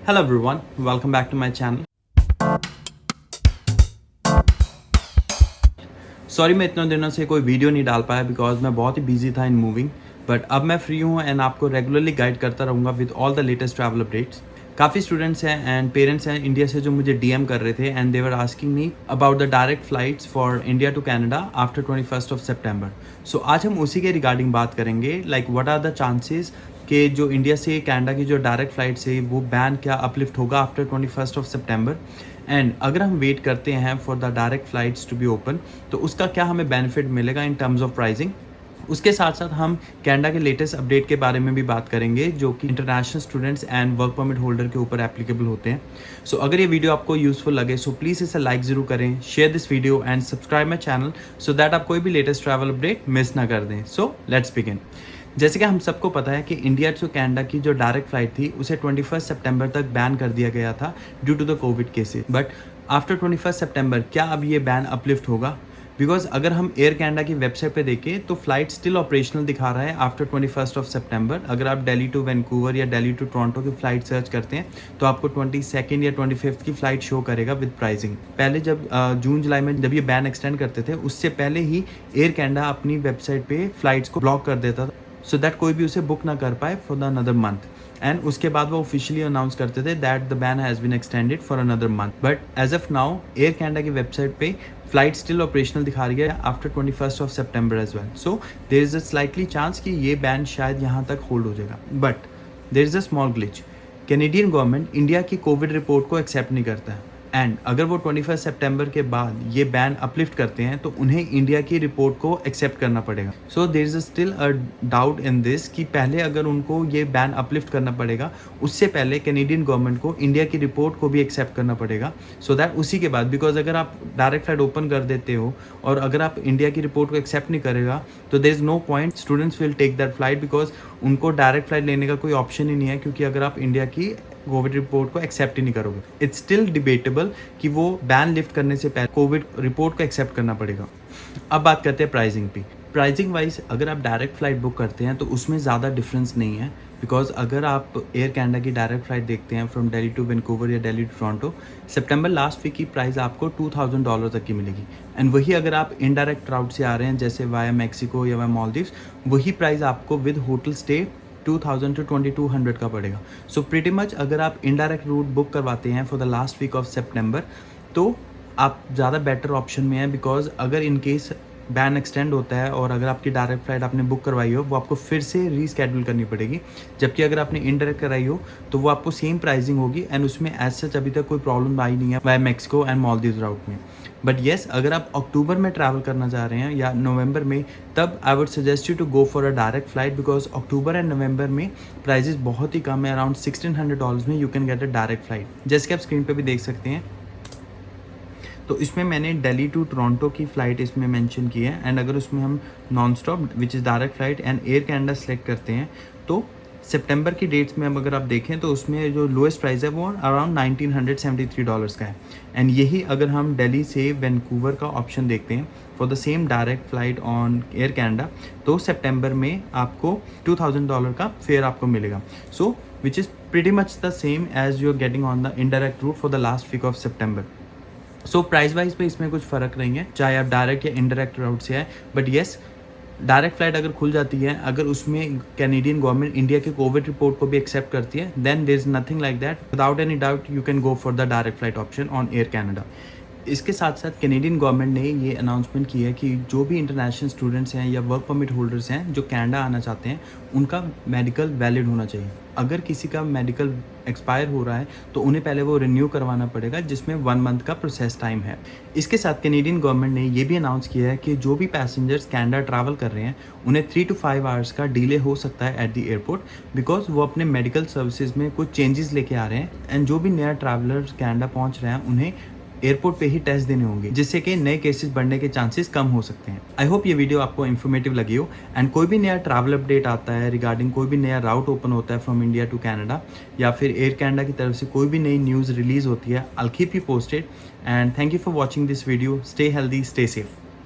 Hello everyone, welcome back to my channel. Sorry मैं इतने दिनों से कोई वीडियो नहीं डाल पाया बिकॉज मैं बहुत ही बिजी था इन मूविंग, बट अब मैं फ्री हूँ एंड आपको रेगुलरली गाइड करता रहूँगा with all the latest travel updates. काफ़ी स्टूडेंट्स हैं एंड पेरेंट्स हैं इंडिया से जो मुझे डीएम कर रहे थे and they were asking me about the direct flights for India to Canada after 21st of सितंबर. सो आज हम उसी के रिगार्डिंग बात करेंगे, like what are the chances कि जो इंडिया से कनाडा की जो डायरेक्ट फ्लाइट्स है वो बैन क्या अपलिफ्ट होगा after 21st of September. And अगर हम वेट करते हैं for the direct flights to be open तो उसका क्या हमें बेनिफिट मिलेगा इन टर्म्स ऑफ प्राइसिंग. उसके साथ साथ हम कनाडा के लेटेस्ट अपडेट के बारे में भी बात करेंगे जो कि international students and work permit holder के ऊपर एप्लीकेबल होते हैं. सो अगर ये वीडियो आपको यूजफुल लगे सो प्लीज़ इसे लाइक ज़रूर करें, share this video and subscribe my channel so that आप कोई भी लेटेस्ट ट्रैवल अपडेट मिस ना कर दें. So let's begin. जैसे कि हम सबको पता है कि इंडिया टू कनाडा की जो डायरेक्ट फ्लाइट थी उसे 21 सितंबर तक बैन कर दिया गया था due to the covid cases. But after 21 सितंबर क्या अब ये बैन अपलिफ्ट होगा? बिकॉज अगर हम एयर कनाडा की वेबसाइट पे देखें तो फ्लाइट स्टिल ऑपरेशनल दिखा रहा है आफ्टर 21 ऑफ सितंबर. अगर आप दिल्ली टू वैंकूवर या दिल्ली टू टोरंटो की फ़्लाइट सर्च करते हैं तो आपको 22 या 25 की फ़्लाइट शो करेगा विद प्राइसिंग. पहले जब जून जुलाई में जब ये बैन एक्सटेंड करते थे उससे पहले ही एयर कनाडा अपनी वेबसाइट पे फ़्लाइट्स को ब्लॉक कर देता था सो दैट कोई भी उसे बुक ना कर पाए for the another month. And उसके बाद वो ऑफिशियली अनाउंस करते थे that the ban has been extended for another month. But as of now Air Canada की वेबसाइट पे फ्लाइट स्टिल ऑपरेशनल दिखा रही है आफ्टर 21 ऑफ सितंबर as well. So there is a slightly chance कि ये बैन शायद यहाँ तक होल्ड हो जाएगा. But there is a small glitch. Canadian government India की कोविड रिपोर्ट को एक्सेप्ट नहीं करता है एंड अगर वो 21 सितंबर के बाद ये बैन अपलिफ्ट करते हैं तो उन्हें इंडिया की रिपोर्ट को एक्सेप्ट करना पड़ेगा. So there is still a doubt in this कि पहले अगर उनको ये बैन अपलिफ्ट करना पड़ेगा उससे पहले कैनेडियन गवर्नमेंट को इंडिया की रिपोर्ट को भी एक्सेप्ट करना पड़ेगा सो दैट उसी के बाद, बिकॉज अगर आप डायरेक्ट फ्लाइट ओपन कर देते हो और अगर आप इंडिया की रिपोर्ट को एक्सेप्ट नहीं करेगा तो there is no point students will take that flight because उनको डायरेक्ट फ्लाइट लेने का कोई ऑप्शन ही नहीं है क्योंकि अगर आप इंडिया की कोविड रिपोर्ट को एक्सेप्ट ही नहीं करोगे. इट्स स्टिल डिबेटेबल कि वो बैन लिफ्ट करने से पहले कोविड रिपोर्ट को एक्सेप्ट करना पड़ेगा. अब बात करते हैं प्राइसिंग पे. प्राइसिंग वाइज अगर आप डायरेक्ट फ्लाइट बुक करते हैं तो उसमें ज़्यादा डिफरेंस नहीं है बिकॉज अगर आप एयर कनाडा की डायरेक्ट फ्लाइट देखते हैं फ्रॉम दिल्ली टू वैंकूवर या दिल्ली टू टोरंटो, सितंबर लास्ट वीक की प्राइस आपको $2,000 तक की मिलेगी. एंड वही अगर आप इनडायरेक्ट राउट से आ रहे हैं जैसे वाया मैक्सिको या वाया मालदीव्स, वही प्राइस आपको विद होटल स्टे 2000 to 2200 का पड़ेगा. सो प्रीटी मच अगर आप इनडायरेक्ट रूट बुक करवाते हैं for the last week of सितंबर तो आप ज़्यादा बेटर ऑप्शन में हैं बिकॉज अगर इन केस बैन एक्सटेंड होता है और अगर आपकी डायरेक्ट फ्लाइट आपने बुक करवाई हो वो आपको फिर से रीस्केड्यूल करनी पड़ेगी, जबकि अगर आपने इनडायरेक्ट कराई हो तो वो आपको सेम प्राइसिंग होगी एंड उसमें एज सच अभी तक कोई प्रॉब्लम आई नहीं है वाया मैक्सिको एंड मालदीव्स राउट में. बट येस अगर आप अक्टूबर में ट्रैवल करना चाह रहे हैं या नवंबर में तब I would suggest you to go for a direct flight because अक्टूबर एंड नवंबर में प्राइजेस बहुत ही कम है. अराउंड $1,600 में you can get a direct flight जैसे कि आप स्क्रीन पे भी देख सकते हैं. तो इसमें मैंने दिल्ली टू टोरंटो की फ़्लाइट इसमें मेंशन की है एंड अगर उसमें हम non stop which is direct flight and air Canada select करते हैं तो सितंबर की डेट्स में अब अगर आप देखें तो उसमें जो लोएस्ट प्राइस है वो अराउंड $1,973 का है. एंड यही अगर हम दिल्ली से वैंकूवर का ऑप्शन देखते हैं for the same direct flight on Air Canada तो सितंबर में आपको $2,000 का फेयर आपको मिलेगा. So which is pretty much the same as you are getting on the indirect route for the last week of सितंबर. सो प्राइस वाइज पे इसमें कुछ फ़र्क नहीं है चाहे आप डायरेक्ट या इनडायरेक्ट राउट से आए. बट येस डायरेक्ट फ्लाइट अगर खुल जाती है, अगर उसमें कैनेडियन गवर्नमेंट इंडिया के कोविड रिपोर्ट को भी एक्सेप्ट करती है then there is nothing like that. Without any doubt you can go for the direct flight option on Air Canada. इसके साथ साथ कैनेडियन गवर्नमेंट ने ये अनाउंसमेंट की है कि जो भी इंटरनेशनल स्टूडेंट्स हैं या वर्क परमिट होल्डर्स हैं जो कनाडा आना चाहते हैं उनका मेडिकल वैलिड होना चाहिए. अगर किसी का मेडिकल एक्सपायर हो रहा है तो उन्हें पहले वो रिन्यू करवाना पड़ेगा जिसमें 1 मंथ का प्रोसेस टाइम है. इसके साथ कैनेडियन गवर्नमेंट ने ये भी अनाउंस किया है कि जो भी पैसेंजर्स कनाडा ट्रैवल कर रहे हैं उन्हें 3 to 5 आवर्स का डिले हो सकता है एट द एयरपोर्ट बिकॉज वो अपने मेडिकल सर्विसेज में कुछ चेंजेस लेके आ रहे हैं. एंड जो भी नया ट्रैवलर्स कनाडा पहुँच रहे हैं उन्हें एयरपोर्ट पे ही टेस्ट देने होंगे जिससे कि नए केसेस बढ़ने के चांसेस कम हो सकते हैं. आई होप ये वीडियो आपको इन्फॉर्मेटिव लगी हो एंड कोई भी नया ट्रैवल अपडेट आता है रिगार्डिंग कोई भी नया राउट ओपन होता है फ्रॉम इंडिया टू कनाडा या फिर एयर कनाडा की तरफ से कोई भी नई न्यूज़ रिलीज़ होती है, I will keep you posted. And thank you for watching this video. Stay healthy, stay safe.